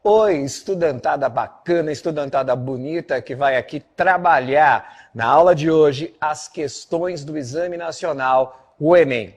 Oi, estudantada bacana, estudantada bonita que vai aqui trabalhar na aula de hoje as questões do Exame Nacional, o Enem.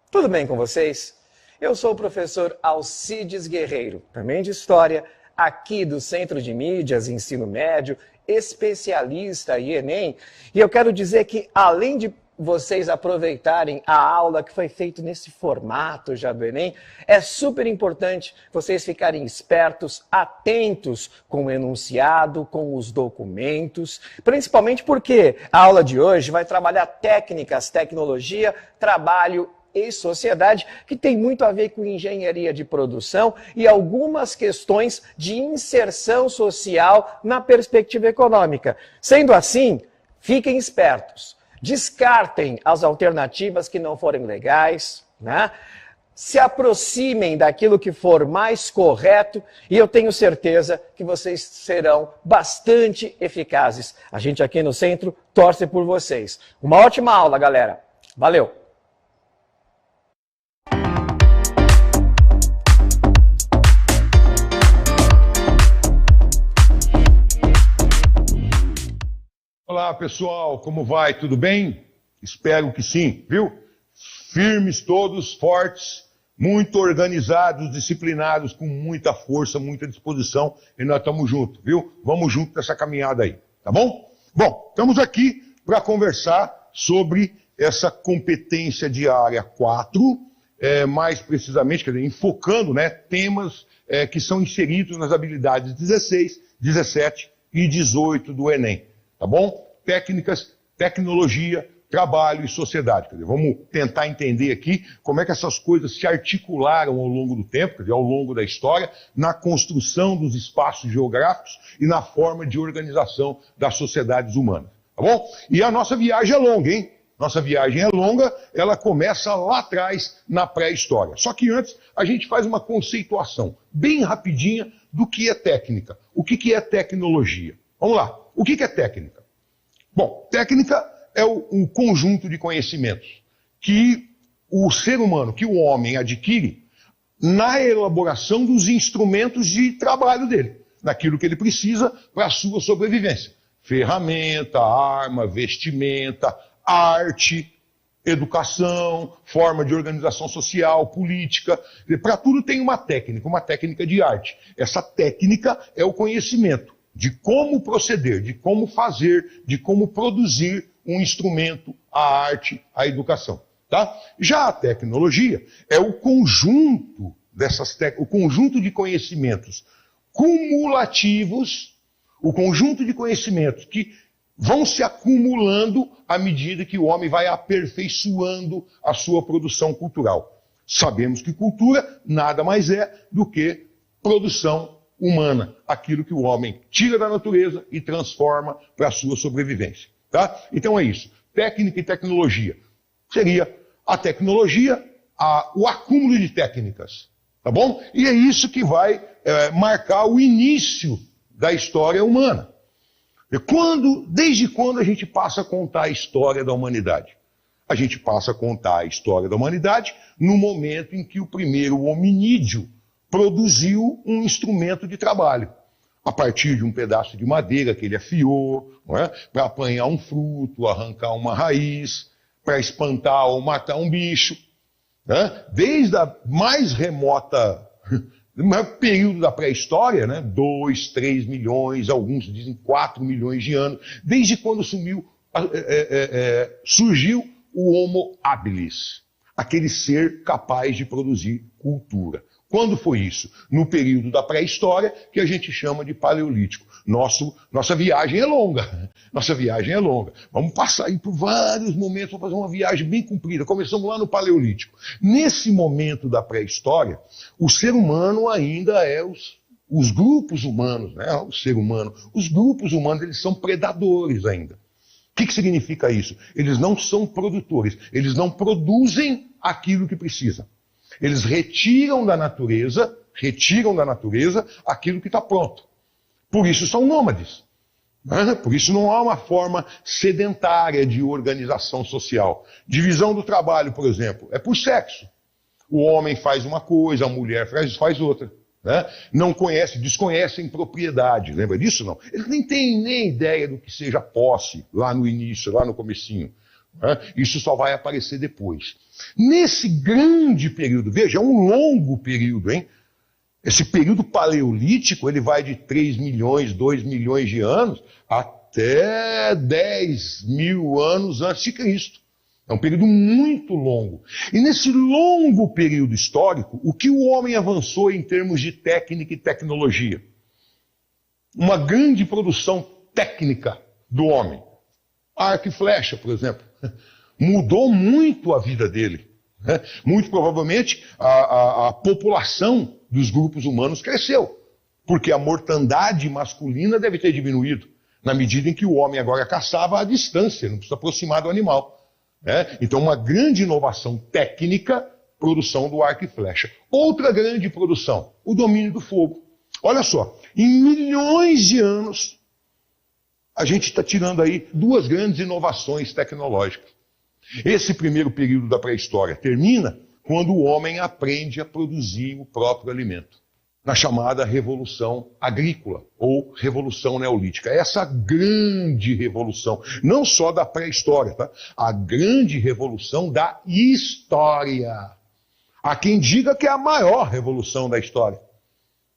Tudo bem com vocês? Eu sou o professor Alcides Guerreiro, também de História, aqui do Centro de Mídias e Ensino Médio, especialista em Enem, e eu quero dizer que além de vocês aproveitarem a aula que foi feita nesse formato já do Enem, é super importante vocês ficarem espertos, atentos com o enunciado, com os documentos, principalmente porque a aula de hoje vai trabalhar técnicas, tecnologia, trabalho e sociedade, que tem muito a ver com engenharia de produção e algumas questões de inserção social na perspectiva econômica. Sendo assim, fiquem espertos. Descartem as alternativas que não forem legais, né? Se aproximem daquilo que for mais correto e eu tenho certeza que vocês serão bastante eficazes. A gente aqui no centro torce por vocês. Uma ótima aula, galera. Valeu! Olá, pessoal, como vai? Tudo bem? Espero que sim, viu? Firmes todos, fortes, muito organizados, disciplinados, com muita força, muita disposição, e nós estamos juntos, viu? Vamos juntos nessa caminhada aí, tá bom? Bom, estamos aqui para conversar sobre essa competência de área 4, mais precisamente, quer dizer, enfocando, né, temas que são inseridos nas habilidades 16, 17 e 18 do Enem. Tá bom? Técnicas, tecnologia, trabalho e sociedade. Quer dizer, vamos tentar entender aqui como é que essas coisas se articularam ao longo do tempo, quer dizer, ao longo da história, na construção dos espaços geográficos e na forma de organização das sociedades humanas. Tá bom? E a nossa viagem é longa, hein? Nossa viagem é longa, ela começa lá atrás, na pré-história. Só que antes, a gente faz uma conceituação bem rapidinha do que é técnica. O que é tecnologia? Vamos lá. O que é técnica? Bom, técnica é um conjunto de conhecimentos que o ser humano, que o homem adquire na elaboração dos instrumentos de trabalho dele, naquilo que ele precisa para a sua sobrevivência. Ferramenta, arma, vestimenta, arte, educação, forma de organização social, política. Para tudo tem uma técnica de arte. Essa técnica é o conhecimento de como proceder, de como fazer, de como produzir um instrumento, a arte, a educação. Tá? Já a tecnologia é o conjunto o conjunto de conhecimentos cumulativos, o conjunto de conhecimentos que vão se acumulando à medida que o homem vai aperfeiçoando a sua produção cultural. Sabemos que cultura nada mais é do que produção humana, aquilo que o homem tira da natureza e transforma para a sua sobrevivência. Tá? Então é isso. Técnica e tecnologia. Seria a tecnologia, o acúmulo de técnicas. Tá bom? E é isso que vai marcar o início da história humana. Desde quando a gente passa a contar a história da humanidade? A gente passa a contar a história da humanidade no momento em que o primeiro hominídeo produziu um instrumento de trabalho, a partir de um pedaço de madeira que ele afiou, para apanhar um fruto, arrancar uma raiz, para espantar ou matar um bicho. Desde a mais remota período da pré-história, 2, 3 milhões, alguns dizem 4 milhões de anos, desde quando surgiu o Homo habilis, aquele ser capaz de produzir cultura. Quando foi isso? No período da pré-história, que a gente chama de paleolítico. Nossa viagem é longa. Nossa viagem é longa. Vamos passar aí por vários momentos, vamos fazer uma viagem bem comprida. Começamos lá no paleolítico. Nesse momento da pré-história, o ser humano ainda é os grupos humanos, o ser humano. Os grupos humanos, eles são predadores ainda. O que significa isso? Eles não são produtores. Eles não produzem aquilo que precisam. Eles retiram da natureza aquilo que está pronto. Por isso são nômades. Por isso não há uma forma sedentária de organização social. Divisão do trabalho, por exemplo, é por sexo. O homem faz uma coisa, a mulher faz outra. né? Não conhecem, desconhecem propriedade. Lembra disso, não? Eles nem têm nem ideia do que seja posse lá no início, lá no comecinho. Né? Isso só vai aparecer depois. Nesse grande período, veja, é um longo período, hein? Esse período paleolítico, ele vai de 3 milhões, 2 milhões de anos até 10 mil anos antes de Cristo. É um período muito longo. E nesse longo período histórico, o que o homem avançou em termos de técnica e tecnologia? Uma grande produção técnica do homem. Arco e flecha, por exemplo, mudou muito a vida dele. Né? Muito provavelmente a população dos grupos humanos cresceu, porque a mortandade masculina deve ter diminuído, na medida em que o homem agora caçava à distância, não precisa aproximar do animal. Então, uma grande inovação técnica, produção do arco e flecha. Outra grande produção, o domínio do fogo. Olha só, em milhões de anos, a gente está tirando aí 2 grandes inovações tecnológicas. Esse primeiro período da pré-história termina quando o homem aprende a produzir o próprio alimento, na chamada Revolução Agrícola, ou Revolução Neolítica. Essa grande revolução, não só da pré-história, tá? A grande revolução da história. Há quem diga que é a maior revolução da história.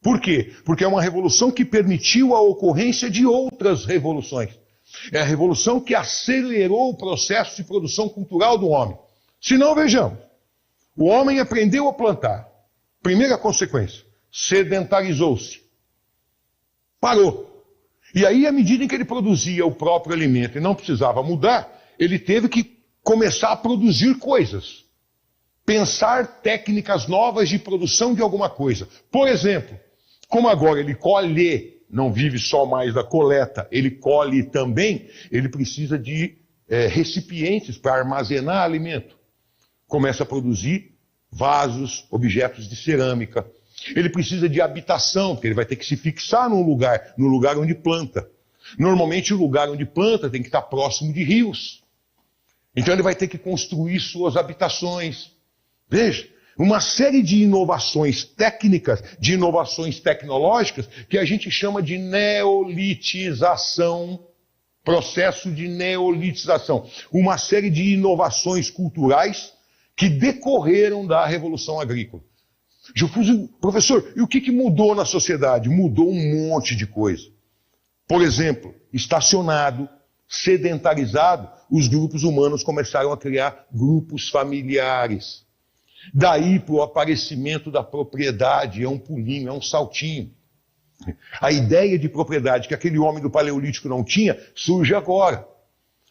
Por quê? Porque é uma revolução que permitiu a ocorrência de outras revoluções. É a revolução que acelerou o processo de produção cultural do homem. Se não, vejamos, o homem aprendeu a plantar. Primeira consequência, sedentarizou-se. Parou. E aí, à medida em que ele produzia o próprio alimento e não precisava mudar, ele teve que começar a produzir coisas. Pensar técnicas novas de produção de alguma coisa. Por exemplo, como agora ele colhe, não vive só mais da coleta, ele colhe também, ele precisa de recipientes para armazenar alimento. Começa a produzir vasos, objetos de cerâmica. Ele precisa de habitação, porque ele vai ter que se fixar no lugar onde planta. Normalmente o lugar onde planta tem que estar próximo de rios. Então ele vai ter que construir suas habitações. Veja, uma série de inovações técnicas, de inovações tecnológicas, que a gente chama de neolitização, processo de neolitização. Uma série de inovações culturais que decorreram da Revolução Agrícola. Professor, e o que mudou na sociedade? Mudou um monte de coisa. Por exemplo, estacionado, sedentarizado, os grupos humanos começaram a criar grupos familiares. Daí para o aparecimento da propriedade, é um pulinho, é um saltinho. A ideia de propriedade que aquele homem do Paleolítico não tinha, surge agora.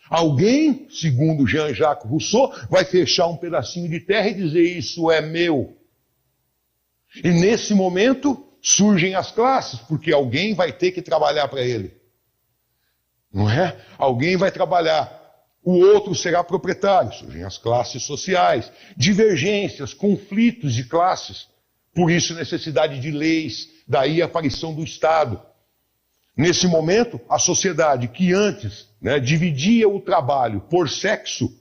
Alguém, segundo Jean-Jacques Rousseau, vai fechar um pedacinho de terra e dizer isso é meu. E nesse momento surgem as classes, porque alguém vai ter que trabalhar para ele. Não é? Alguém vai trabalhar. O outro será proprietário. Surgem as classes sociais, divergências, conflitos de classes. Por isso, necessidade de leis, daí a aparição do Estado. Nesse momento, a sociedade que antes dividia o trabalho por sexo,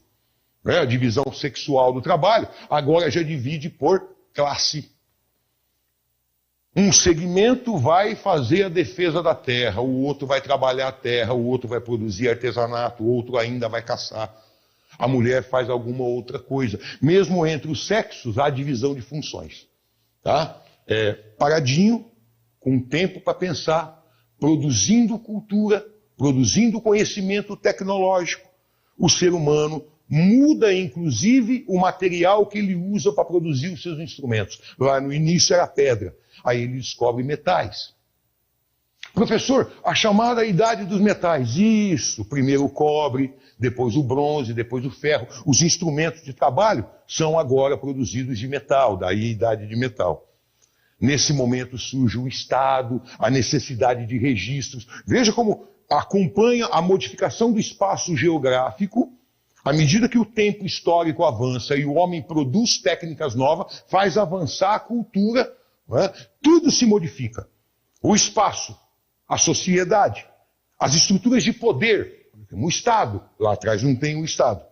a divisão sexual do trabalho, agora já divide por classe. Um segmento vai fazer a defesa da terra, o outro vai trabalhar a terra, o outro vai produzir artesanato, o outro ainda vai caçar. A mulher faz alguma outra coisa. Mesmo entre os sexos, há divisão de funções. Tá? Paradinho, com tempo para pensar, produzindo cultura, produzindo conhecimento tecnológico. O ser humano muda, inclusive, o material que ele usa para produzir os seus instrumentos. Lá no início era pedra. Aí ele descobre metais. Professor, a chamada idade dos metais. Isso, primeiro o cobre, depois o bronze, depois o ferro. Os instrumentos de trabalho são agora produzidos de metal, daí a idade de metal. Nesse momento surge o Estado, a necessidade de registros. Veja como acompanha a modificação do espaço geográfico. À medida que o tempo histórico avança e o homem produz técnicas novas, faz avançar a cultura, tudo se modifica. O espaço, a sociedade, as estruturas de poder, o Estado, lá atrás não tem o Estado.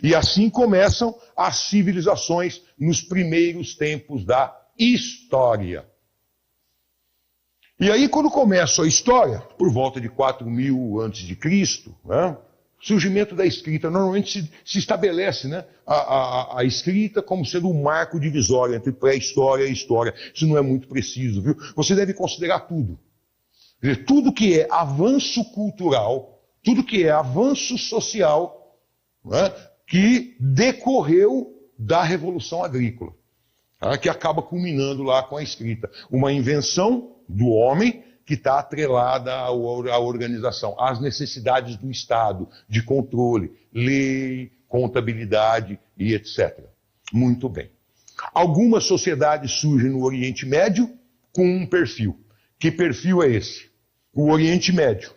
E assim começam as civilizações nos primeiros tempos da história. E aí, quando começa a história, por volta de 4.000 a.C., né, surgimento da escrita, normalmente se estabelece, né, a escrita como sendo um marco divisório entre pré-história e história. Isso não é muito preciso, viu? Você deve considerar tudo. Quer dizer, tudo que é avanço cultural, tudo que é avanço social, né, que decorreu da Revolução Agrícola, tá, que acaba culminando lá com a escrita. Uma invenção do homem que está atrelada à organização, às necessidades do Estado, de controle, lei, contabilidade e etc. Muito bem. Algumas sociedades surgem no Oriente Médio com um perfil. Que perfil é esse? O Oriente Médio,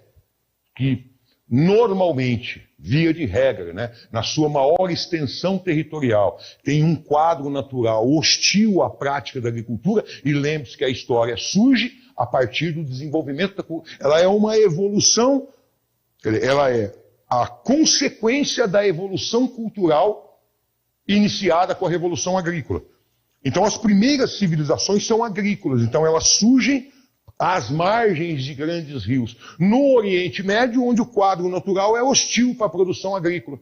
que normalmente, via de regra, né, na sua maior extensão territorial, tem um quadro natural hostil à prática da agricultura, e lembre-se que a história surge a partir do desenvolvimento da cultura. Ela é uma evolução, ela é a consequência da evolução cultural iniciada com a Revolução Agrícola. Então as primeiras civilizações são agrícolas, então elas surgem às margens de grandes rios, no Oriente Médio, onde o quadro natural é hostil para a produção agrícola.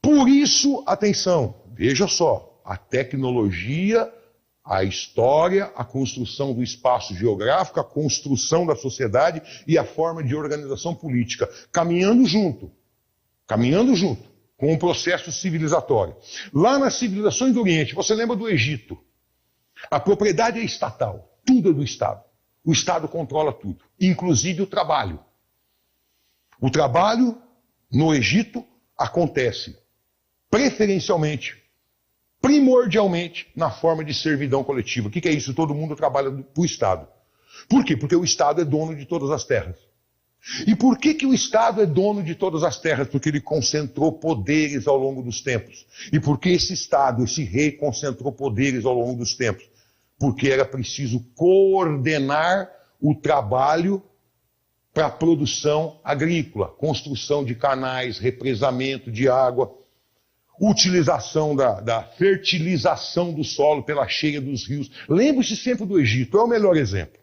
Por isso, atenção, veja só, a tecnologia, a história, a construção do espaço geográfico, a construção da sociedade e a forma de organização política, caminhando junto com o processo civilizatório. Lá nas civilizações do Oriente, você lembra do Egito? A propriedade é estatal. Tudo é do Estado. O Estado controla tudo, inclusive o trabalho. O trabalho no Egito acontece preferencialmente, primordialmente, na forma de servidão coletiva. O que é isso? Todo mundo trabalha para o Estado. Por quê? Porque o Estado é dono de todas as terras. E por que o Estado é dono de todas as terras? Porque ele concentrou poderes ao longo dos tempos. E por que esse Estado, esse rei, concentrou poderes ao longo dos tempos? Porque era preciso coordenar o trabalho para a produção agrícola, construção de canais, represamento de água, utilização da fertilização do solo pela cheia dos rios. Lembre-se sempre do Egito, é o melhor exemplo.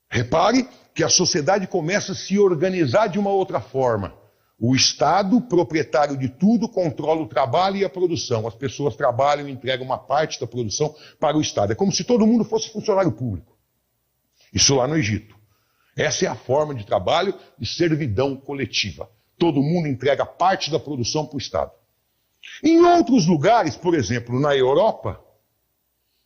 Repare que a sociedade começa a se organizar de uma outra forma. O Estado, proprietário de tudo, controla o trabalho e a produção. As pessoas trabalham e entregam uma parte da produção para o Estado. É como se todo mundo fosse funcionário público. Isso lá no Egito. Essa é a forma de trabalho de servidão coletiva. Todo mundo entrega parte da produção para o Estado. Em outros lugares, por exemplo, na Europa,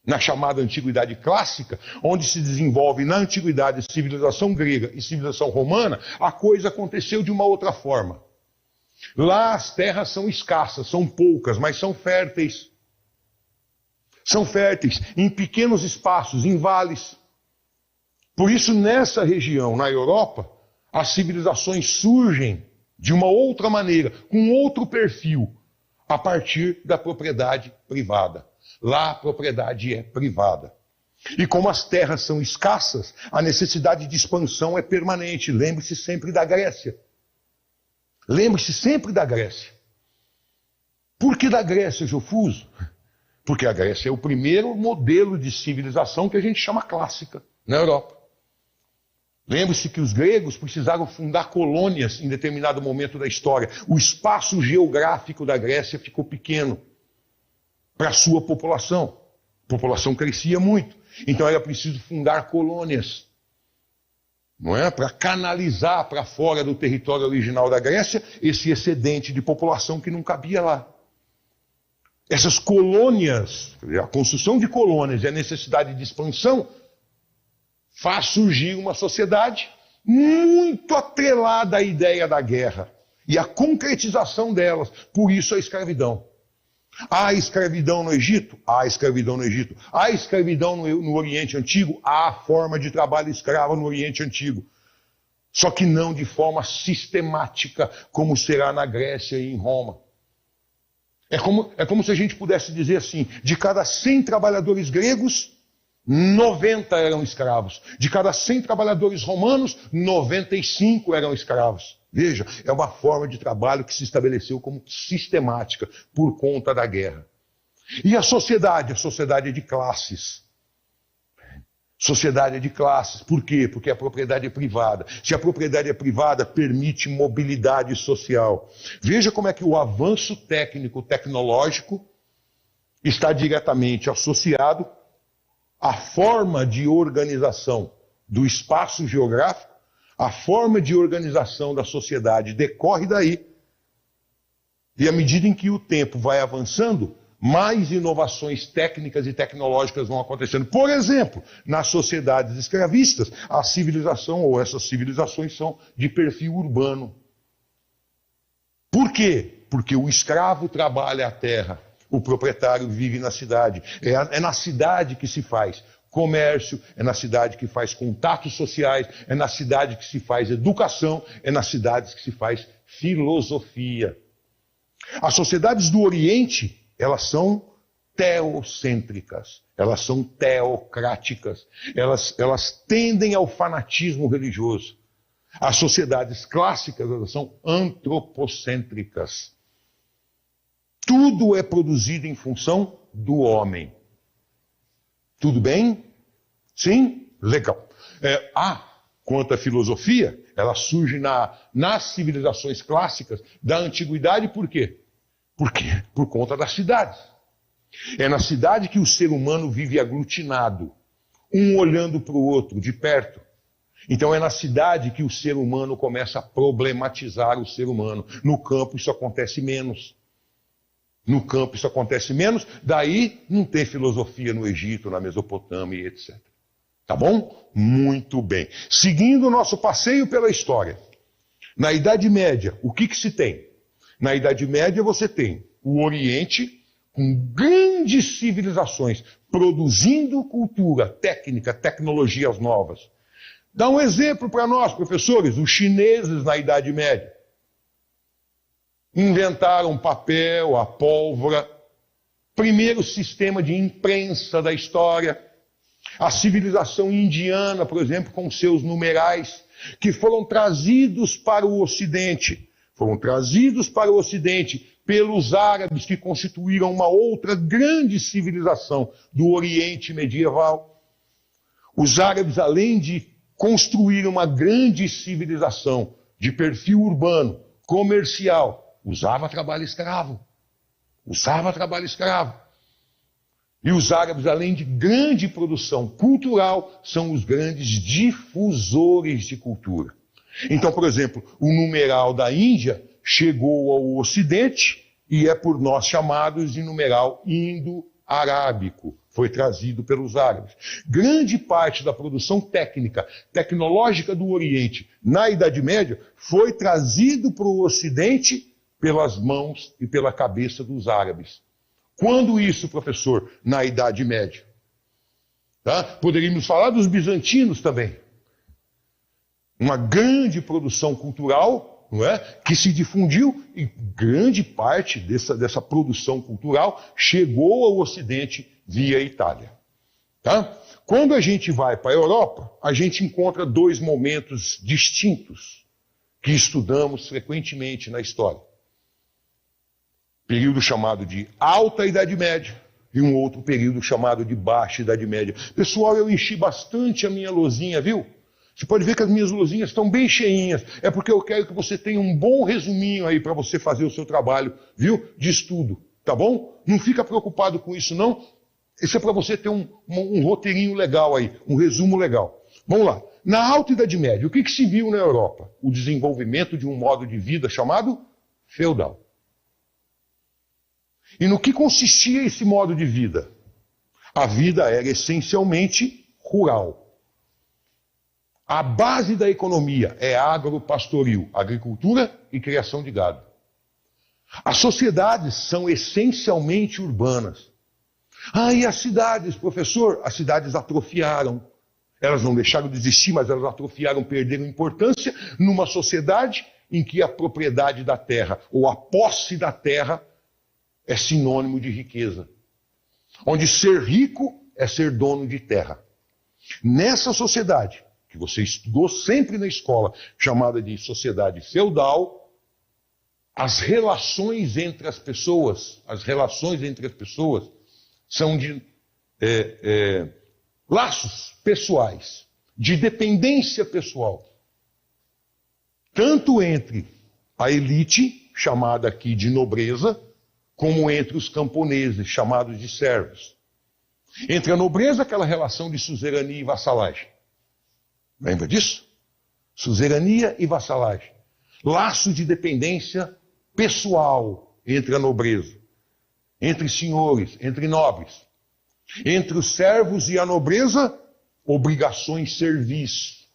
na chamada Antiguidade Clássica, onde se desenvolve na Antiguidade a civilização grega e civilização romana, a coisa aconteceu de uma outra forma. Lá as terras são escassas, são poucas, mas são férteis. São férteis em pequenos espaços, em vales. Por isso, nessa região, na Europa, as civilizações surgem de uma outra maneira, com outro perfil, a partir da propriedade privada. Lá a propriedade é privada. E como as terras são escassas, a necessidade de expansão é permanente. Lembre-se sempre da Grécia. Lembre-se sempre da Grécia. Por que da Grécia, Jofuso? Porque a Grécia é o primeiro modelo de civilização que a gente chama clássica na Europa. Lembre-se que os gregos precisaram fundar colônias em determinado momento da história. O espaço geográfico da Grécia ficou pequeno para a sua população. A população crescia muito. Então era preciso fundar colônias, não é? Para canalizar para fora do território original da Grécia esse excedente de população que não cabia lá. Essas colônias, a construção de colônias e a necessidade de expansão faz surgir uma sociedade muito atrelada à ideia da guerra e à concretização delas. Por isso a escravidão. Há escravidão no Egito? Há escravidão no Egito. Há escravidão no Oriente Antigo? Há forma de trabalho escravo no Oriente Antigo. Só que não de forma sistemática, como será na Grécia e em Roma. É como se a gente pudesse dizer assim, de cada 100 trabalhadores gregos, 90 eram escravos. De cada 100 trabalhadores romanos, 95 eram escravos. Veja, é uma forma de trabalho que se estabeleceu como sistemática por conta da guerra. E a sociedade? A sociedade é de classes. Sociedade é de classes. Por quê? Porque a propriedade é privada. Se a propriedade é privada, permite mobilidade social. Veja como é que o avanço técnico, tecnológico, está diretamente associado à forma de organização do espaço geográfico, a forma de organização da sociedade decorre daí. E à medida em que o tempo vai avançando, mais inovações técnicas e tecnológicas vão acontecendo. Por exemplo, nas sociedades escravistas, a civilização ou essas civilizações são de perfil urbano. Por quê? Porque o escravo trabalha a terra, o proprietário vive na cidade. É na cidade que se faz comércio, é na cidade que faz contatos sociais, é na cidade que se faz educação, é nas cidades que se faz filosofia. As sociedades do Oriente, elas são teocêntricas, elas são teocráticas, elas tendem ao fanatismo religioso. As sociedades clássicas, elas são antropocêntricas. Tudo é produzido em função do homem. Tudo bem? Sim? Legal. Quanto à filosofia, ela surge nas civilizações clássicas da antiguidade, por quê? Por conta das cidades. É na cidade que o ser humano vive aglutinado, um olhando para o outro, de perto. Então é na cidade que o ser humano começa a problematizar o ser humano. No campo isso acontece menos. Daí não tem filosofia no Egito, na Mesopotâmia, etc. Tá bom? Muito bem. Seguindo o nosso passeio pela história. Na Idade Média, o que se tem? Na Idade Média você tem o Oriente com grandes civilizações, produzindo cultura, técnica, tecnologias novas. Dá um exemplo para nós, professores. Os chineses na Idade Média inventaram papel, a pólvora, primeiro sistema de imprensa da história. A civilização indiana, por exemplo, com seus numerais, que foram trazidos para o Ocidente. Foram trazidos para o Ocidente pelos árabes, que constituíram uma outra grande civilização do Oriente medieval. Os árabes, além de construir uma grande civilização de perfil urbano, comercial, usava trabalho escravo. E os árabes, além de grande produção cultural, são os grandes difusores de cultura. Então, por exemplo, o numeral da Índia chegou ao Ocidente e é por nós chamados de numeral indo-arábico. Foi trazido pelos árabes. Grande parte da produção técnica, tecnológica do Oriente na Idade Média foi trazido para o Ocidente pelas mãos e pela cabeça dos árabes. Quando isso, professor? Na Idade Média. Tá? Poderíamos falar dos bizantinos também. Uma grande produção cultural, não é? Que se difundiu e grande parte dessa produção cultural chegou ao Ocidente via Itália. Tá? Quando a gente vai para a Europa, a gente encontra dois momentos distintos que estudamos frequentemente na história. Período chamado de Alta Idade Média e um outro período chamado de Baixa Idade Média. Pessoal, eu enchi bastante a minha lousinha, viu? Você pode ver que as minhas luzinhas estão bem cheinhas. É porque eu quero que você tenha um bom resuminho aí para você fazer o seu trabalho, viu? De estudo, tá bom? Não fica preocupado com isso, não. Isso é para você ter um roteirinho legal aí, um resumo legal. Vamos lá. Na Alta Idade Média, o que se viu na Europa? O desenvolvimento de um modo de vida chamado feudal. E no que consistia esse modo de vida? A vida era essencialmente rural. A base da economia é agropastoril, agricultura e criação de gado. As sociedades são essencialmente urbanas. E as cidades, professor? As cidades atrofiaram. Elas não deixaram de existir, mas elas atrofiaram, perderam importância numa sociedade em que a propriedade da terra, ou a posse da terra, é sinônimo de riqueza. Onde ser rico é ser dono de terra. Nessa sociedade, que você estudou sempre na escola, chamada de sociedade feudal, as relações entre as pessoas são de laços pessoais, de dependência pessoal, tanto entre a elite, chamada aqui de nobreza, como entre os camponeses, chamados de servos. Entre a nobreza, aquela relação de suzerania e vassalagem. Lembra disso? Suzerania e vassalagem. Laço de dependência pessoal entre a nobreza, entre senhores, entre nobres. Entre os servos e a nobreza, obrigações servis.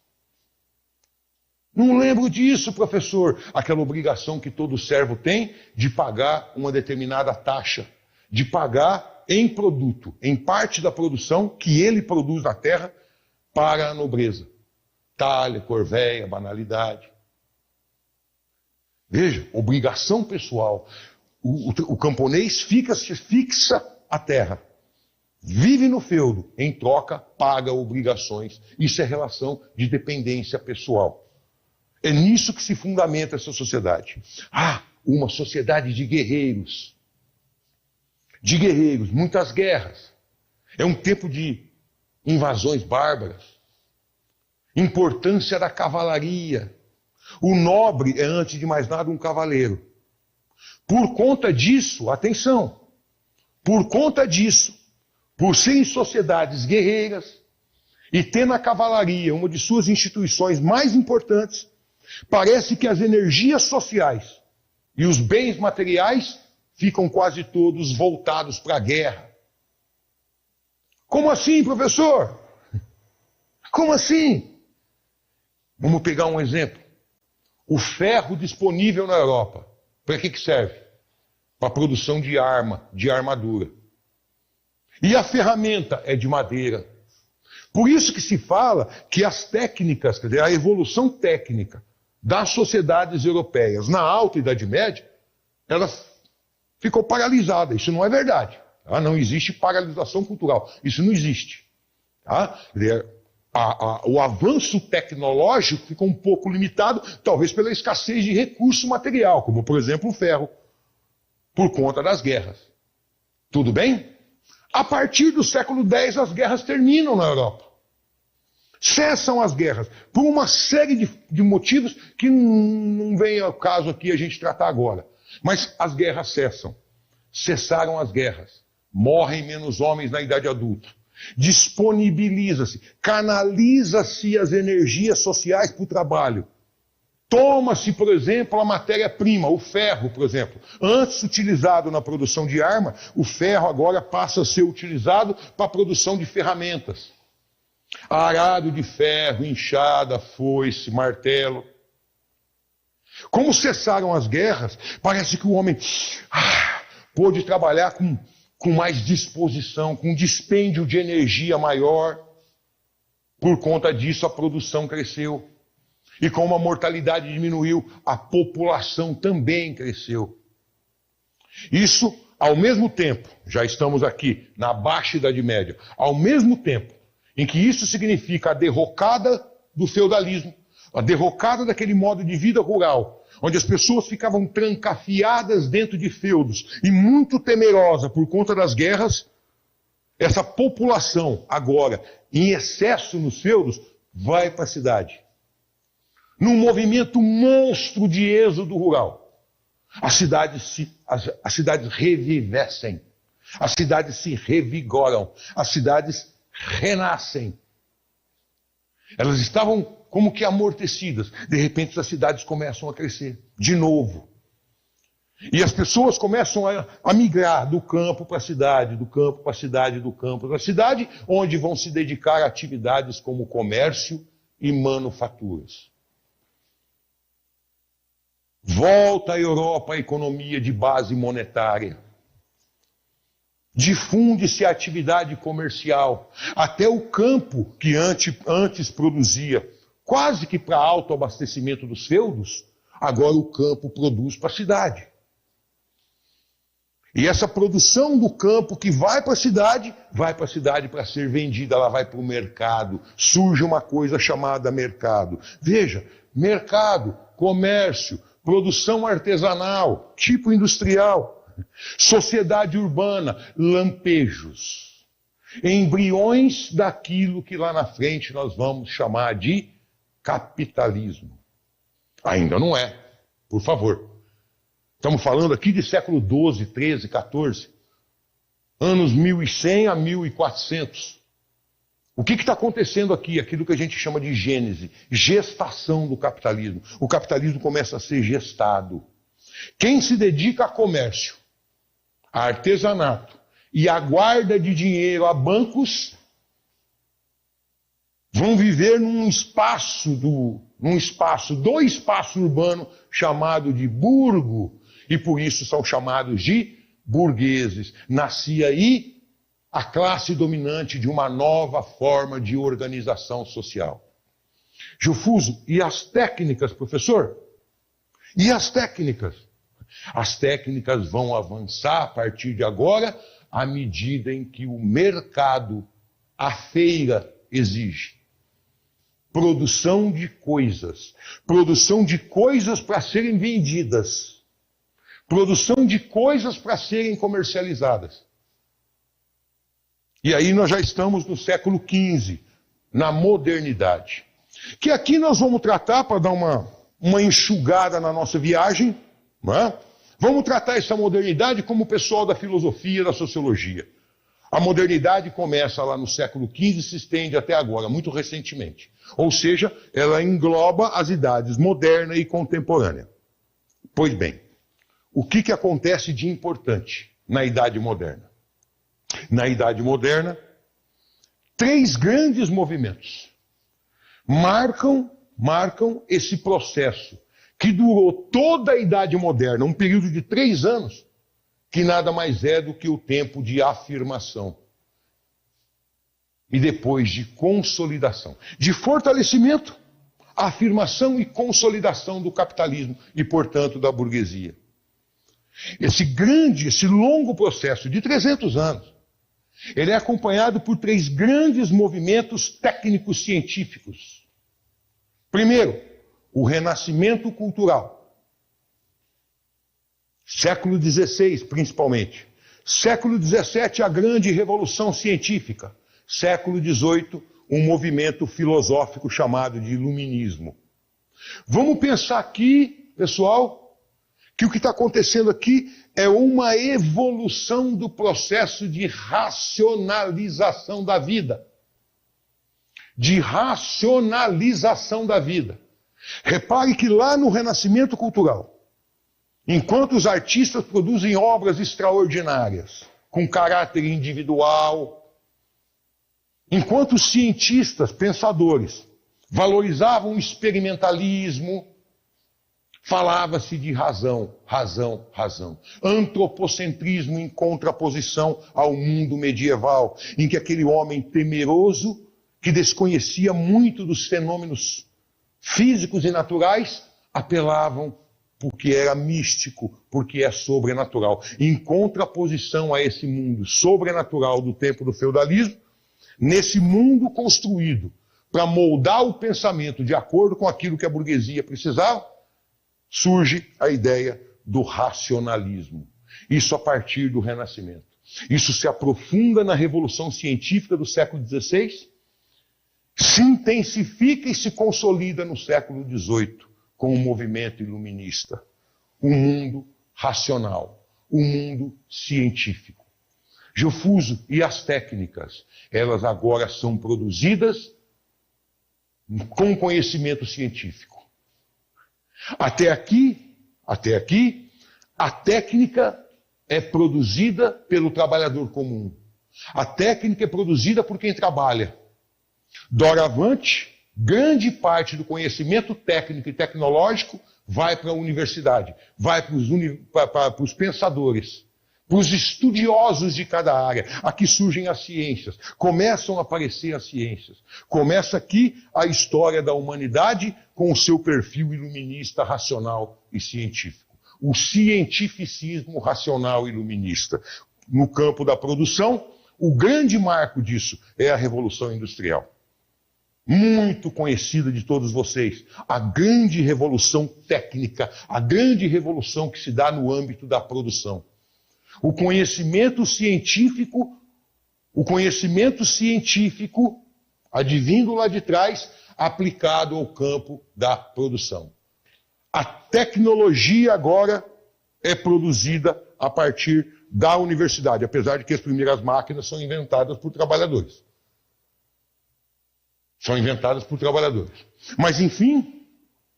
Não lembro disso, professor. Aquela obrigação que todo servo tem de pagar uma determinada taxa, de pagar em produto, em parte da produção que ele produz na terra para a nobreza. Talha, corvéia, banalidade. Veja, obrigação pessoal. O camponês fixa a terra. Vive no feudo, em troca, paga obrigações. Isso é relação de dependência pessoal. É nisso que se fundamenta essa sociedade. Uma sociedade de guerreiros. De guerreiros, muitas guerras. É um tempo de invasões bárbaras. Importância da cavalaria. O nobre é, antes de mais nada, um cavaleiro. Por conta disso, atenção, por conta disso, por serem sociedades guerreiras e ter na cavalaria uma de suas instituições mais importantes, parece que as energias sociais e os bens materiais ficam quase todos voltados para a guerra. Como assim, professor? Como assim? Vamos pegar um exemplo. O ferro disponível na Europa, para que serve? Para a produção de arma, de armadura. E a ferramenta é de madeira. Por isso que se fala que as técnicas, quer dizer, a evolução técnica das sociedades europeias na Alta Idade Média, ela ficou paralisada. Isso não é verdade. Tá? Não existe paralisação cultural. Isso não existe. Tá? O avanço tecnológico ficou um pouco limitado, talvez pela escassez de recurso material, como, por exemplo, o ferro, por conta das guerras. Tudo bem? A partir do século X, as guerras terminam na Europa. Cessam as guerras, por uma série de motivos que não vem ao caso aqui a gente tratar agora. Mas as guerras cessam. Cessaram as guerras. Morrem menos homens na idade adulta. Disponibiliza-se, canaliza-se as energias sociais para o trabalho. Toma-se, por exemplo, a matéria-prima, o ferro, por exemplo. Antes utilizado na produção de arma, o ferro agora passa a ser utilizado para a produção de ferramentas. Arado de ferro, enxada, foice, martelo. Como cessaram as guerras, parece que o homem pôde trabalhar com mais disposição, com dispêndio de energia maior. Por conta disso, a produção cresceu. E como a mortalidade diminuiu, a população também cresceu. Isso, ao mesmo tempo, já estamos aqui na Baixa Idade Média, ao mesmo tempo em que isso significa a derrocada do feudalismo, a derrocada daquele modo de vida rural, onde as pessoas ficavam trancafiadas dentro de feudos e muito temerosa por conta das guerras, essa população agora, em excesso nos feudos, vai para a cidade. Num movimento monstro de êxodo rural. As cidades revivescem, as cidades se revigoram, as cidades renascem. Elas estavam como que amortecidas. De repente as cidades começam a crescer de novo. E as pessoas começam a migrar do campo para a cidade, do campo para a cidade, do campo para a cidade, onde vão se dedicar a atividades como comércio e manufaturas. Volta à Europa a economia de base monetária. Difunde-se a atividade comercial. Até o campo, que antes produzia quase que para autoabastecimento dos feudos, agora o campo produz para a cidade. E essa produção do campo que vai para a cidade para ser vendida, ela vai para o mercado. Surge uma coisa chamada mercado. Veja, mercado, comércio, produção artesanal, tipo industrial, sociedade urbana, lampejos. embriões daquilo que lá na frente nós vamos chamar de capitalismo. Ainda não é, por favor. Estamos falando aqui de século XII, XIII, XIV, anos 1100 a 1400. O que está acontecendo aqui? Aquilo que a gente chama de gênese, gestação do capitalismo. O capitalismo começa a ser gestado. Quem se dedica a comércio, a artesanato e a guarda de dinheiro a bancos vão viver num espaço do espaço urbano chamado de burgo, e por isso são chamados de burgueses. Nascia aí a classe dominante de uma nova forma de organização social. Gilfuso, e as técnicas, professor? E as técnicas? As técnicas vão avançar a partir de agora, à medida em que o mercado, a feira, exige. Produção de coisas para serem vendidas, produção de coisas para serem comercializadas. E aí nós já estamos no século XV, na modernidade. Que aqui nós vamos tratar, para dar uma enxugada na nossa viagem, não é? Vamos tratar essa modernidade como o pessoal da filosofia, da sociologia. A modernidade começa lá no século XV e se estende até agora, muito recentemente. Ou seja, ela engloba as idades moderna e contemporânea. Pois bem, o que acontece de importante na Idade Moderna? Na Idade Moderna, 3 grandes movimentos marcam esse processo que durou toda a Idade Moderna, um período de 3 anos, que nada mais é do que o tempo de afirmação. E depois de consolidação, de fortalecimento, afirmação e consolidação do capitalismo e, portanto, da burguesia. Esse longo processo de 300 anos, ele é acompanhado por 3 grandes movimentos técnicos científicos. Primeiro, o renascimento cultural. Século XVI, principalmente. Século XVII, a grande revolução científica. Século XVIII, um movimento filosófico chamado de iluminismo. Vamos pensar aqui, pessoal, que o que está acontecendo aqui é uma evolução do processo de racionalização da vida. De racionalização da vida. Repare que lá no Renascimento Cultural, enquanto os artistas produzem obras extraordinárias, com caráter individual, enquanto os cientistas, pensadores, valorizavam o experimentalismo, falava-se de razão, razão, razão. Antropocentrismo em contraposição ao mundo medieval, em que aquele homem temeroso, que desconhecia muito dos fenômenos físicos e naturais, apelavam porque era místico, porque é sobrenatural. Em contraposição a esse mundo sobrenatural do tempo do feudalismo, nesse mundo construído para moldar o pensamento de acordo com aquilo que a burguesia precisava, surge a ideia do racionalismo. Isso a partir do Renascimento. Isso se aprofunda na Revolução Científica do século XVI, se intensifica e se consolida no século XVIII com o movimento iluminista. O mundo racional, o mundo científico. Gilfuso, e as técnicas? Elas agora são produzidas com conhecimento científico. Até aqui, a técnica é produzida pelo trabalhador comum. A técnica é produzida por quem trabalha. Doravante, grande parte do conhecimento técnico e tecnológico vai para a universidade, vai para os pensadores, para os estudiosos de cada área. Aqui surgem as ciências, começam a aparecer as ciências. Começa aqui a história da humanidade com o seu perfil iluminista, racional e científico. O cientificismo racional iluminista. No campo da produção, o grande marco disso é a Revolução Industrial. Muito conhecida de todos vocês, a grande revolução técnica, a grande revolução que se dá no âmbito da produção. O conhecimento científico, o conhecimento científico, advindo lá de trás, aplicado ao campo da produção. A tecnologia agora é produzida a partir da universidade, apesar de que as primeiras máquinas são inventadas por trabalhadores. São inventadas por trabalhadores. Mas, enfim,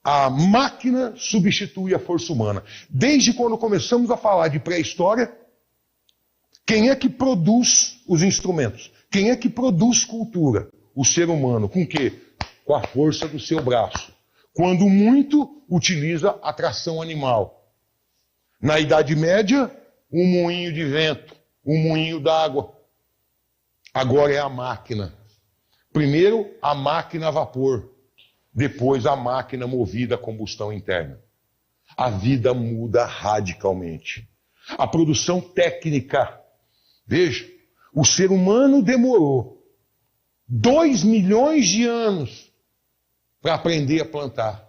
a máquina substitui a força humana. Desde quando começamos a falar de pré-história, quem é que produz os instrumentos? Quem é que produz cultura? O ser humano. Com o quê? Com a força do seu braço. Quando muito, utiliza a tração animal. Na Idade Média, um moinho de vento, um moinho d'água. Agora é a máquina. Primeiro, a máquina a vapor. Depois, a máquina movida a combustão interna. A vida muda radicalmente. A produção técnica. Veja, o ser humano demorou 2 milhões de anos para aprender a plantar.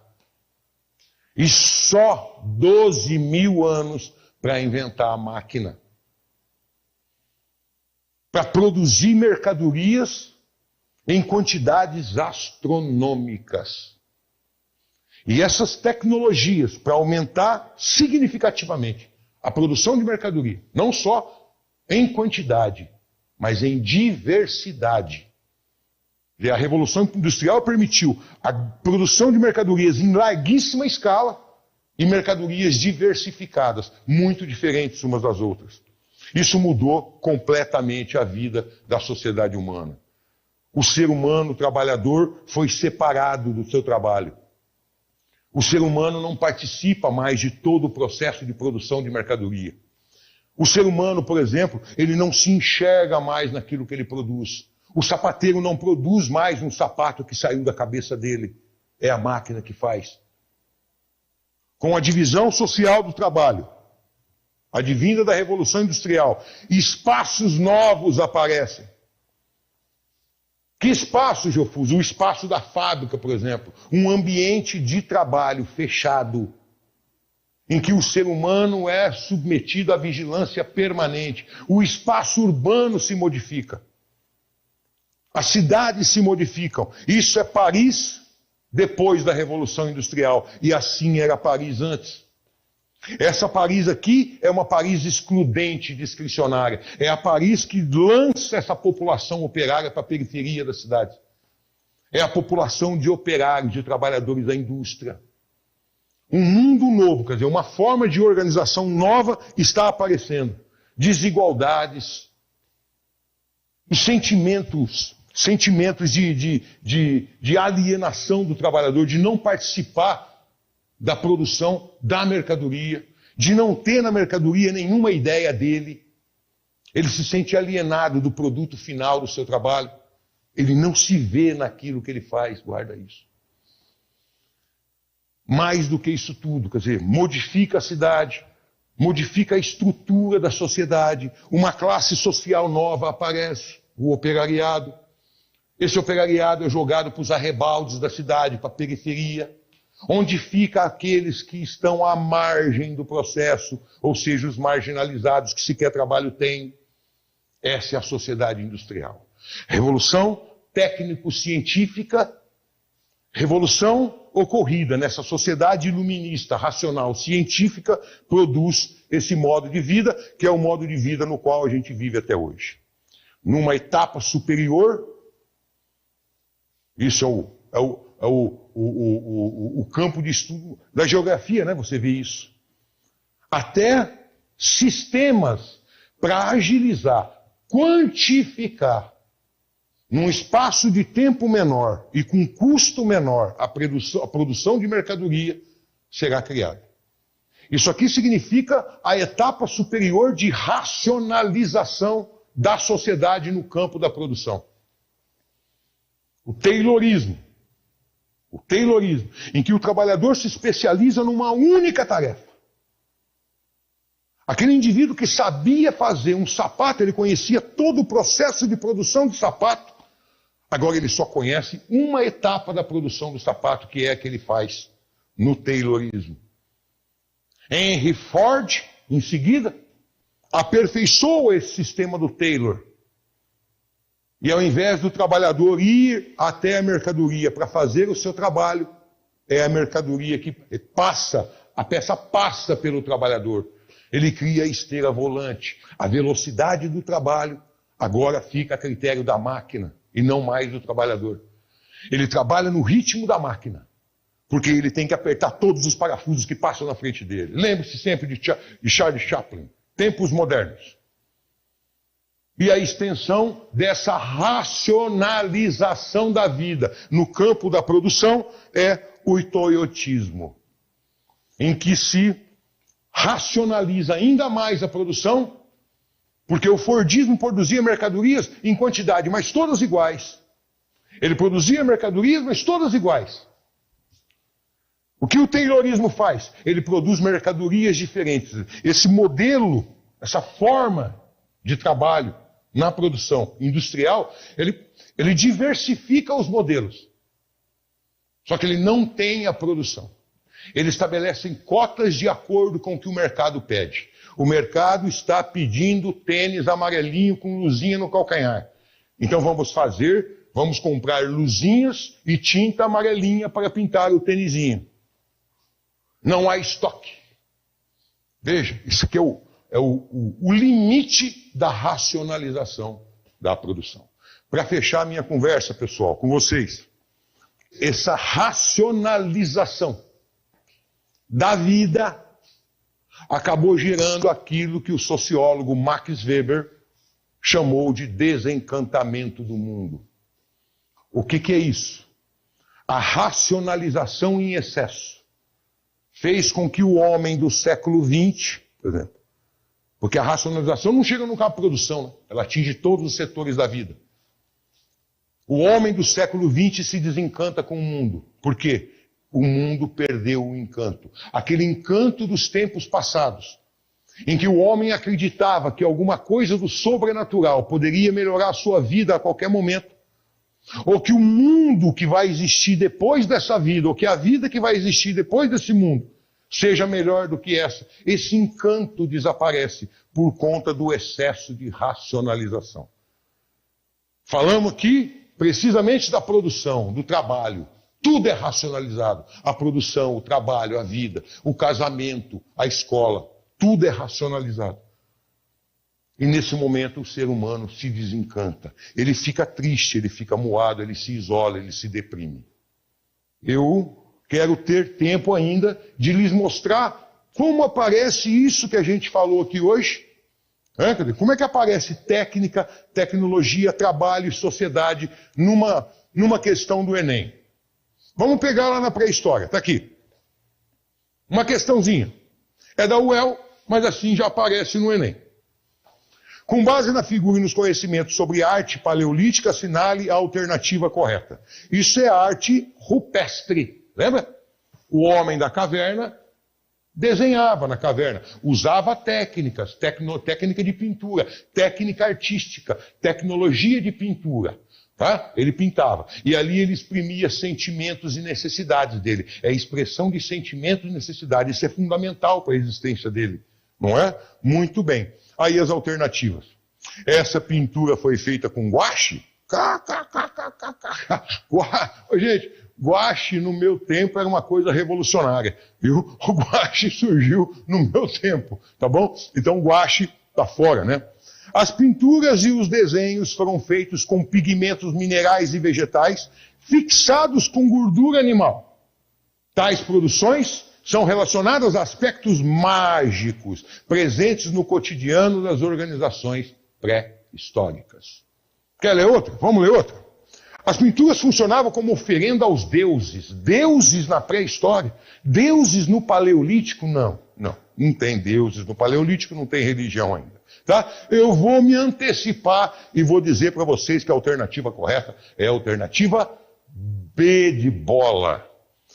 E só 12 mil anos para inventar a máquina. Para produzir mercadorias em quantidades astronômicas. E essas tecnologias, para aumentar significativamente a produção de mercadoria, não só em quantidade, mas em diversidade. E a Revolução Industrial permitiu a produção de mercadorias em larguíssima escala e mercadorias diversificadas, muito diferentes umas das outras. Isso mudou completamente a vida da sociedade humana. O ser humano, o trabalhador, foi separado do seu trabalho. O ser humano não participa mais de todo o processo de produção de mercadoria. O ser humano, por exemplo, ele não se enxerga mais naquilo que ele produz. O sapateiro não produz mais um sapato que saiu da cabeça dele. É a máquina que faz. Com a divisão social do trabalho, advinda da Revolução Industrial, espaços novos aparecem. Que espaço, Geofuso? O espaço da fábrica, por exemplo. Um ambiente de trabalho fechado, em que o ser humano é submetido à vigilância permanente. O espaço urbano se modifica. As cidades se modificam. Isso é Paris depois da Revolução Industrial. E assim era Paris antes. Essa Paris aqui é uma Paris excludente, discricionária. É a Paris que lança essa população operária para a periferia da cidade. É a população de operários, de trabalhadores da indústria. Um mundo novo, quer dizer, uma forma de organização nova está aparecendo. Desigualdades e sentimentos de alienação do trabalhador, de não participar da produção da mercadoria, de não ter na mercadoria nenhuma ideia dele. Ele se sente alienado do produto final do seu trabalho. Ele não se vê naquilo que ele faz, guarda isso. Mais do que isso tudo, quer dizer, modifica a cidade, modifica a estrutura da sociedade, uma classe social nova aparece, o operariado. Esse operariado é jogado para os arrebaldes da cidade, para a periferia, onde fica aqueles que estão à margem do processo, ou seja, os marginalizados que sequer trabalho têm. Essa é a sociedade industrial. Revolução técnico-científica, revolução ocorrida nessa sociedade iluminista, racional, científica, produz esse modo de vida, que é o modo de vida no qual a gente vive até hoje. Numa etapa superior, isso é o campo de estudo da geografia, né? Você vê isso. Até sistemas para agilizar, quantificar, num espaço de tempo menor e com custo menor, a produção de mercadoria será criada. Isso aqui significa a etapa superior de racionalização da sociedade no campo da produção. O Taylorismo, em que o trabalhador se especializa numa única tarefa. Aquele indivíduo que sabia fazer um sapato, ele conhecia todo o processo de produção de sapato, agora ele só conhece uma etapa da produção do sapato, que é a que ele faz no Taylorismo. Henry Ford, em seguida, aperfeiçoa esse sistema do Taylor. E ao invés do trabalhador ir até a mercadoria para fazer o seu trabalho, é a mercadoria que passa, a peça passa pelo trabalhador. Ele cria a esteira volante. A velocidade do trabalho agora fica a critério da máquina e não mais do trabalhador. Ele trabalha no ritmo da máquina, porque ele tem que apertar todos os parafusos que passam na frente dele. Lembre-se sempre de Charlie Chaplin, tempos modernos. E a extensão dessa racionalização da vida no campo da produção é o toyotismo, em que se racionaliza ainda mais a produção, porque o Fordismo produzia mercadorias em quantidade, mas todas iguais. Ele produzia mercadorias, mas todas iguais. O que o Taylorismo faz? Ele produz mercadorias diferentes. Esse modelo, essa forma de trabalho na produção industrial, ele diversifica os modelos. Só que ele não tem a produção. Ele estabelece cotas de acordo com o que o mercado pede. O mercado está pedindo tênis amarelinho com luzinha no calcanhar. Então vamos comprar luzinhas e tinta amarelinha para pintar o tênisinho. Não há estoque. Veja, isso aqui é o limite da racionalização da produção. Para fechar a minha conversa, pessoal, com vocês, essa racionalização da vida acabou gerando aquilo que o sociólogo Max Weber chamou de desencantamento do mundo. O que é isso? A racionalização em excesso fez com que o homem do século XX, por exemplo, porque a racionalização não chega no campo de produção, né? Ela atinge todos os setores da vida. O homem do século XX se desencanta com o mundo. Por quê? O mundo perdeu o encanto. Aquele encanto dos tempos passados, em que o homem acreditava que alguma coisa do sobrenatural poderia melhorar a sua vida a qualquer momento, ou que o mundo que vai existir depois dessa vida, ou que a vida que vai existir depois desse mundo, seja melhor do que essa. Esse encanto desaparece por conta do excesso de racionalização. Falamos aqui precisamente da produção, do trabalho. Tudo é racionalizado. A produção, o trabalho, a vida, o casamento, a escola. Tudo é racionalizado. E nesse momento o ser humano se desencanta. Ele fica triste, ele fica moado, ele se isola, ele se deprime. Eu quero ter tempo ainda de lhes mostrar como aparece isso que a gente falou aqui hoje. Como é que aparece técnica, tecnologia, trabalho e sociedade numa questão do Enem? Vamos pegar lá na pré-história, está aqui. Uma questãozinha. É da UEL, mas assim já aparece no Enem. Com base na figura e nos conhecimentos sobre arte paleolítica, assinale a alternativa correta. Isso é arte rupestre. Lembra? O homem da caverna desenhava na caverna, usava técnicas, técnica de pintura, técnica artística, tecnologia de pintura. Tá? Ele pintava. E ali ele exprimia sentimentos e necessidades dele. É a expressão de sentimentos e necessidades. Isso é fundamental para a existência dele. Não é? Muito bem. Aí as alternativas. Essa pintura foi feita com guache? Gente, guache no meu tempo era uma coisa revolucionária. Viu? O guache surgiu no meu tempo. Tá bom? Então guache tá fora, né? As pinturas e os desenhos foram feitos com pigmentos minerais e vegetais fixados com gordura animal. Tais produções são relacionadas a aspectos mágicos presentes no cotidiano das organizações pré-históricas. Quer ler outra? Vamos ler outra. As pinturas funcionavam como oferenda aos deuses. Deuses na pré-história. Deuses no paleolítico? Não tem deuses no paleolítico, não tem religião ainda. Tá? Eu vou me antecipar e vou dizer para vocês que a alternativa correta é a alternativa B de bola.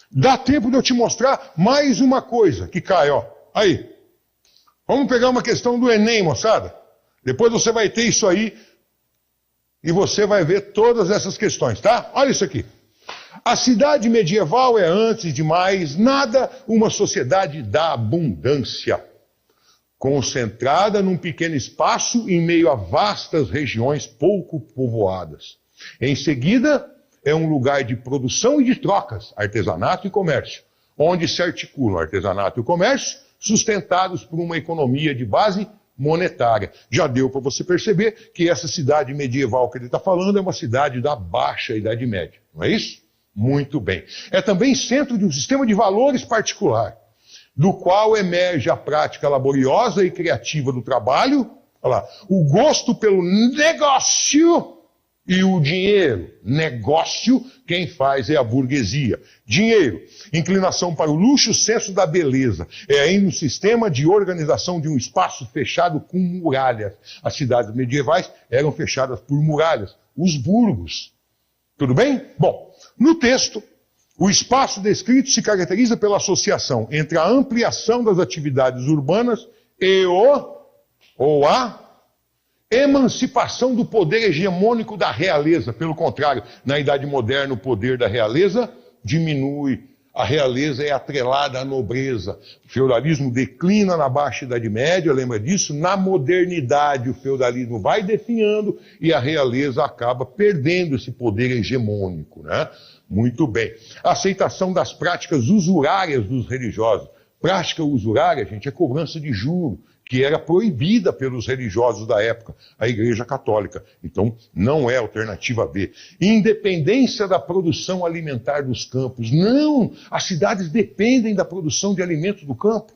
Dá tempo de eu te mostrar mais uma coisa que cai, ó. Aí. Vamos pegar uma questão do Enem, moçada. Depois você vai ter isso aí e você vai ver todas essas questões, tá? Olha isso aqui. A cidade medieval é, antes de mais nada, uma sociedade da abundância. concentrada num pequeno espaço em meio a vastas regiões pouco povoadas. Em seguida, é um lugar de produção e de trocas, artesanato e comércio, onde se articulam artesanato e comércio, sustentados por uma economia de base monetária. Já deu para você perceber que essa cidade medieval que ele está falando é uma cidade da Baixa Idade Média, não é isso? Muito bem. É também centro de um sistema de valores particular, do qual emerge a prática laboriosa e criativa do trabalho, olha lá, o gosto pelo negócio e o dinheiro. Negócio, quem faz é a burguesia. Dinheiro, inclinação para o luxo, senso da beleza. É ainda um sistema de organização de um espaço fechado com muralhas. As cidades medievais eram fechadas por muralhas, os burgos. Tudo bem? Bom, no texto, o espaço descrito se caracteriza pela associação entre a ampliação das atividades urbanas e a emancipação do poder hegemônico da realeza. Pelo contrário, na Idade Moderna, o poder da realeza diminui. A realeza é atrelada à nobreza. O feudalismo declina na Baixa Idade Média, lembra disso? Na modernidade, o feudalismo vai definhando e a realeza acaba perdendo esse poder hegemônico, né? Muito bem. A aceitação das práticas usurárias dos religiosos. Prática usurária, gente, é cobrança de juro, que era proibida pelos religiosos da época, a Igreja Católica. Então, não é alternativa B. Independência da produção alimentar dos campos. Não! As cidades dependem da produção de alimentos do campo.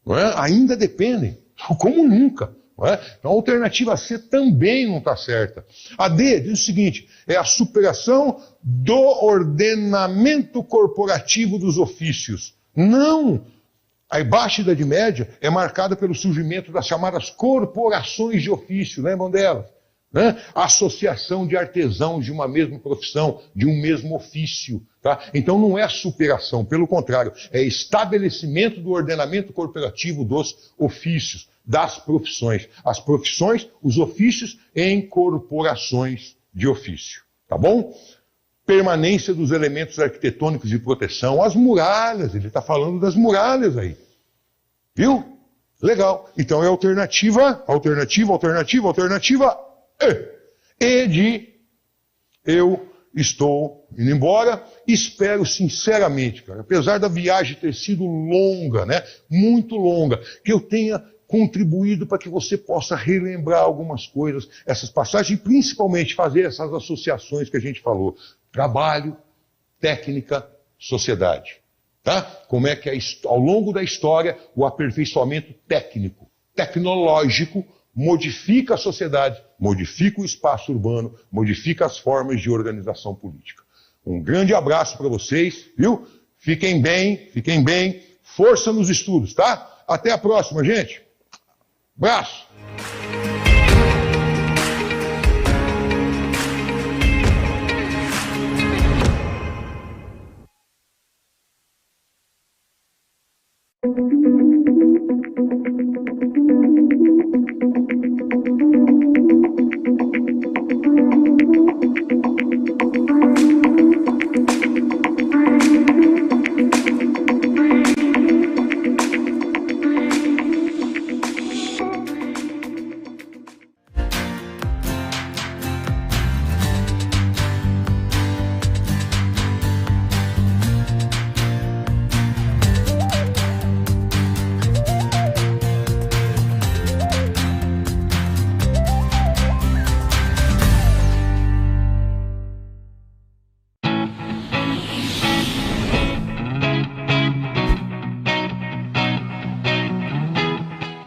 Não é? Ainda dependem. Como nunca. Não é? Então, a alternativa C também não está certa. A D diz o seguinte, é a superação do ordenamento corporativo dos ofícios. Não! A Baixa Idade Média é marcada pelo surgimento das chamadas corporações de ofício, lembram delas? Né? Associação de artesãos de uma mesma profissão, de um mesmo ofício. Tá? Então não é superação, pelo contrário, é estabelecimento do ordenamento corporativo dos ofícios, das profissões. As profissões, os ofícios em corporações de ofício. Tá bom? Permanência dos elementos arquitetônicos de proteção, as muralhas, ele está falando das muralhas aí. Viu? Legal. Então é alternativa E. E de eu estou indo embora, espero sinceramente, cara, apesar da viagem ter sido longa, né? Muito longa, que eu tenha contribuído para que você possa relembrar algumas coisas, essas passagens, e principalmente fazer essas associações que a gente falou. Trabalho, técnica, sociedade. Tá? Como é que ao longo da história o aperfeiçoamento técnico, tecnológico, modifica a sociedade, modifica o espaço urbano, modifica as formas de organização política. Um grande abraço para vocês, viu? Fiquem bem, força nos estudos, tá? Até a próxima, gente. Abraço!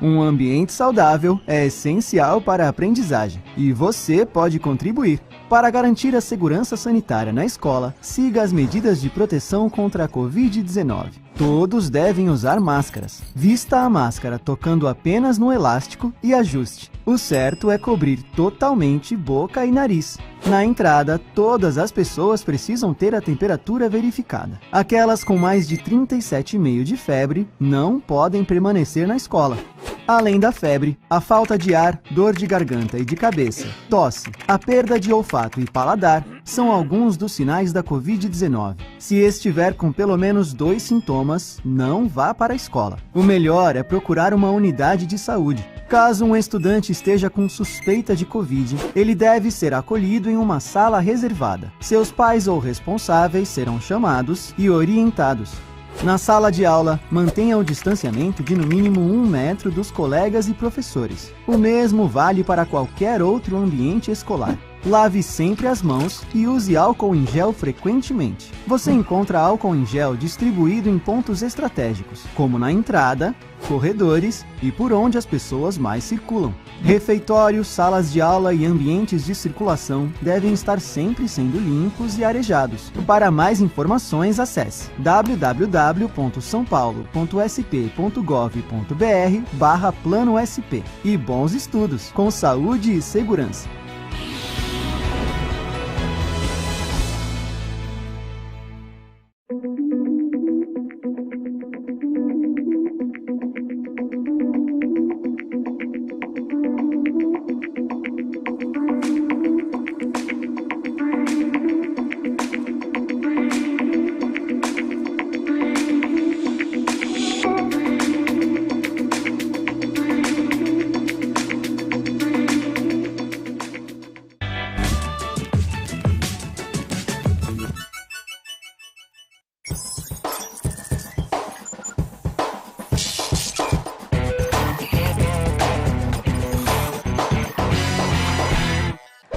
Um ambiente saudável é essencial para a aprendizagem e você pode contribuir. Para garantir a segurança sanitária na escola, siga as medidas de proteção contra a Covid-19. Todos devem usar máscaras. Vista a máscara tocando apenas no elástico e ajuste. O certo é cobrir totalmente boca e nariz. Na entrada, todas as pessoas precisam ter a temperatura verificada. Aquelas com mais de 37,5 de febre não podem permanecer na escola. Além da febre, a falta de ar, dor de garganta e de cabeça, tosse, a perda de olfato e paladar são alguns dos sinais da Covid-19. Se estiver com pelo menos 2 sintomas, não vá para a escola. O melhor é procurar uma unidade de saúde. Caso um estudante esteja com suspeita de Covid, ele deve ser acolhido em uma sala reservada. Seus pais ou responsáveis serão chamados e orientados. Na sala de aula, mantenha o distanciamento de no mínimo 1 metro dos colegas e professores. O mesmo vale para qualquer outro ambiente escolar. Lave sempre as mãos e use álcool em gel frequentemente. Você encontra álcool em gel distribuído em pontos estratégicos, como na entrada, corredores e por onde as pessoas mais circulam. Refeitórios, salas de aula e ambientes de circulação devem estar sempre sendo limpos e arejados. Para mais informações, acesse www.saopaulo.sp.gov.br/plano-sp. E bons estudos, com saúde e segurança.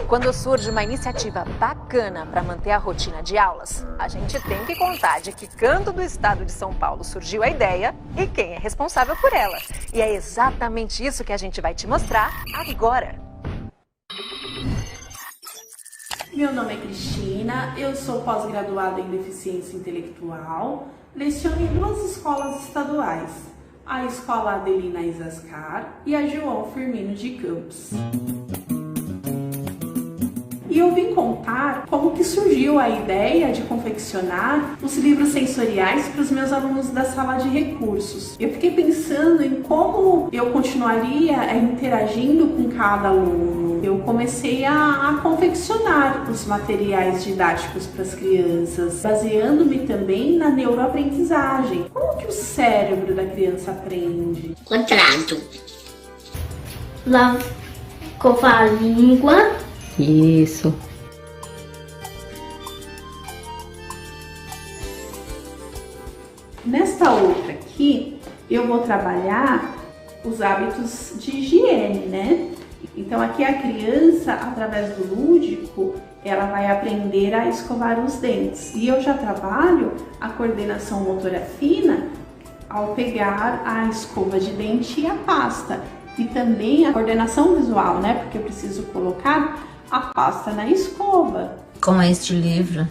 Quando surge uma iniciativa bacana para manter a rotina de aulas, a gente tem que contar de que canto do estado de São Paulo surgiu a ideia e quem é responsável por ela. E é exatamente isso que a gente vai te mostrar agora. Meu nome é Cristina, eu sou pós-graduada em Deficiência Intelectual, leciono em 2 escolas estaduais, a Escola Adelina Isascar e a João Firmino de Campos. E eu vim contar como que surgiu a ideia de confeccionar os livros sensoriais para os meus alunos da sala de recursos. Eu fiquei pensando em como eu continuaria interagindo com cada aluno. Eu comecei a confeccionar os materiais didáticos para as crianças, baseando-me também na neuroaprendizagem. Como que o cérebro da criança aprende? Quadrado. Lavar a língua. Isso. Nesta outra aqui, eu vou trabalhar os hábitos de higiene, né? Então aqui a criança, através do lúdico, ela vai aprender a escovar os dentes. E eu já trabalho a coordenação motora fina ao pegar a escova de dente e a pasta. E também a coordenação visual, né? Porque eu preciso colocar a pasta na escova. Com este livro,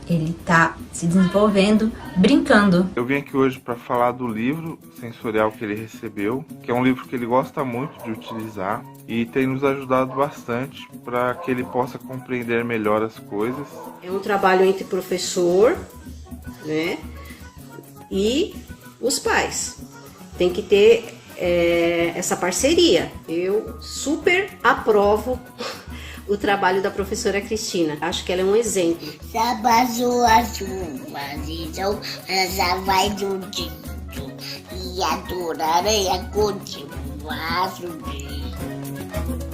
ele está se desenvolvendo, brincando. Eu vim aqui hoje para falar do livro sensorial que ele recebeu, que é um livro que ele gosta muito de utilizar e tem nos ajudado bastante para que ele possa compreender melhor as coisas. É um trabalho entre professor, né, e os pais. Tem que ter essa parceria. Eu super aprovo o trabalho da professora Cristina. Acho que ela é um exemplo. Sábado azul, então ela já vai do dito e adorarei a continuar subindo.